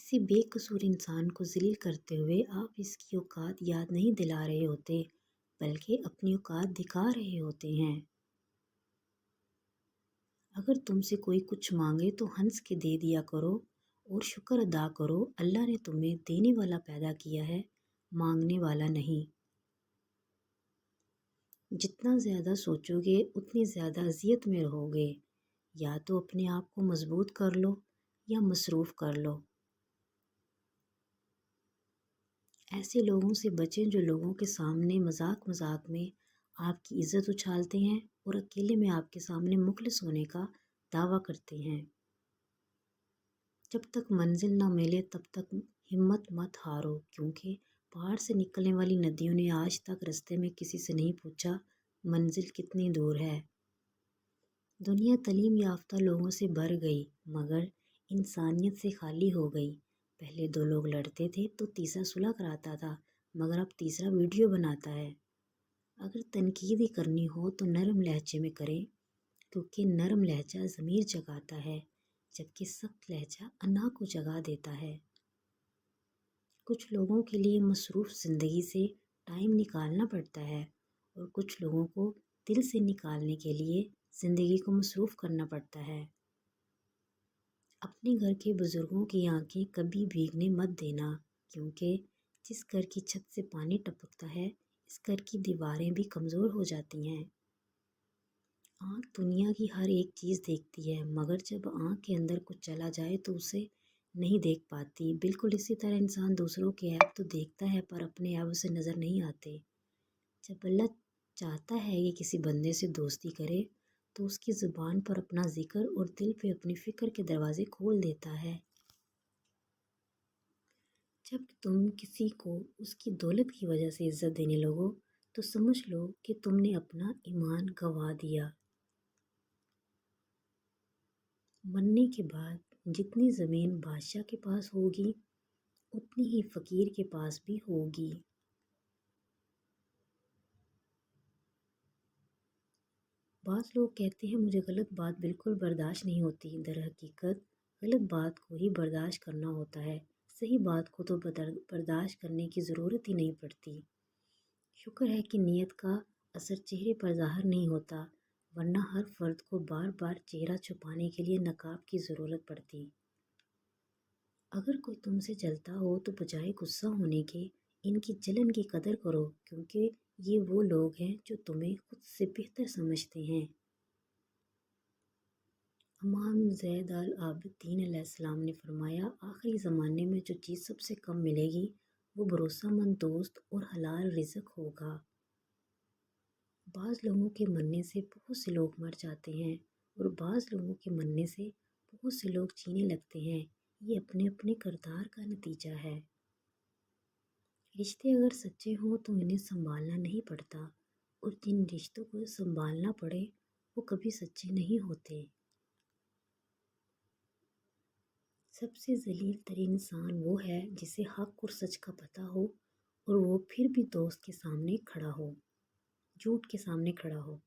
किसी बेकसूर इंसान को ज़लील करते हुए आप इसकी औकात याद नहीं दिला रहे होते, बल्कि अपनी औकात दिखा रहे होते हैं। अगर तुमसे कोई कुछ मांगे तो हंस के दे दिया करो और शुक्र अदा करो, अल्लाह ने तुम्हें देने वाला पैदा किया है, मांगने वाला नहीं। जितना ज़्यादा सोचोगे उतनी ज़्यादा अज़ियत में रहोगे। या तो अपने आप को मजबूत कर लो या मसरूफ़ कर लो। ऐसे लोगों से बचें जो लोगों के सामने मजाक मजाक में आपकी इज़्ज़त उछालते हैं और अकेले में आपके सामने मुखलिस होने का दावा करते हैं। जब तक मंजिल ना मिले तब तक हिम्मत मत हारो, क्योंकि पहाड़ से निकलने वाली नदियों ने आज तक रास्ते में किसी से नहीं पूछा मंजिल कितनी दूर है। दुनिया तालीम याफ्ता लोगों से भर गई, मगर इंसानियत से खाली हो गई। पहले दो लोग लड़ते थे तो तीसरा सुलह कराता था, मगर अब तीसरा वीडियो बनाता है। अगर तनकीद ही करनी हो तो नरम लहजे में करें, क्योंकि नरम लहजा ज़मीर जगाता है, जबकि सख्त लहजा अना को जगा देता है। कुछ लोगों के लिए मसरूफ़ ज़िंदगी से टाइम निकालना पड़ता है और कुछ लोगों को दिल से निकालने के लिए ज़िंदगी को मसरूफ़ करना पड़ता है। अपने घर के बुज़ुर्गों की आंखें कभी भीगने मत देना, क्योंकि जिस घर की छत से पानी टपकता है, इस घर की दीवारें भी कमज़ोर हो जाती हैं। आँख दुनिया की हर एक चीज़ देखती है, मगर जब आँख के अंदर कुछ चला जाए तो उसे नहीं देख पाती। बिल्कुल इसी तरह इंसान दूसरों के ऐब तो देखता है, पर अपने ऐब उसे नज़र नहीं आते। जब अल्लाह चाहता है कि किसी बंदे से दोस्ती करे, तो उसकी ज़ुबान पर अपना ज़िक्र और दिल पे अपनी फ़िक्र के दरवाज़े खोल देता है। जब तुम किसी को उसकी दौलत की वजह से इज़्ज़त देने लगो, तो समझ लो कि तुमने अपना ईमान गंवा दिया। मरने के बाद जितनी ज़मीन बादशाह के पास होगी, उतनी ही फ़कीर के पास भी होगी। बाज़ लोग कहते हैं मुझे गलत बात बिल्कुल बर्दाश्त नहीं होती। दरहकीकत गलत बात को ही बर्दाश्त करना होता है, सही बात को तो बर्दाश्त करने की ज़रूरत ही नहीं पड़ती। शुक्र है कि नीयत का असर चेहरे पर ज़ाहिर नहीं होता, वरना हर फ़र्द को बार बार चेहरा छुपाने के लिए नकाब की ज़रूरत पड़ती। अगर कोई तुमसे जलता हो तो बजाय गुस्सा होने के इनकी जलन की कदर करो, क्योंकि ये वो लोग हैं जो तुम्हें खुद से बेहतर समझते हैं। इमाम ज़ैद अल आबिदीन अलैहिस्सलाम ने फरमाया, आखिरी ज़माने में जो चीज़ सबसे कम मिलेगी वो भरोसामंद दोस्त और हलाल रिज़्क होगा। बाज़ लोगों के मरने से बहुत से लोग मर जाते हैं और बाज़ लोगों के मरने से बहुत से लोग जीने लगते हैं। ये अपने अपने किरदार का नतीजा है। रिश्ते अगर सच्चे हों तो इन्हें संभालना नहीं पड़ता, और जिन रिश्तों को संभालना पड़े वो कभी सच्चे नहीं होते। सबसे ज़लील तरीन इंसान वो है जिसे हक और सच का पता हो और वो फिर भी दोस्त के सामने खड़ा हो, झूठ के सामने खड़ा हो।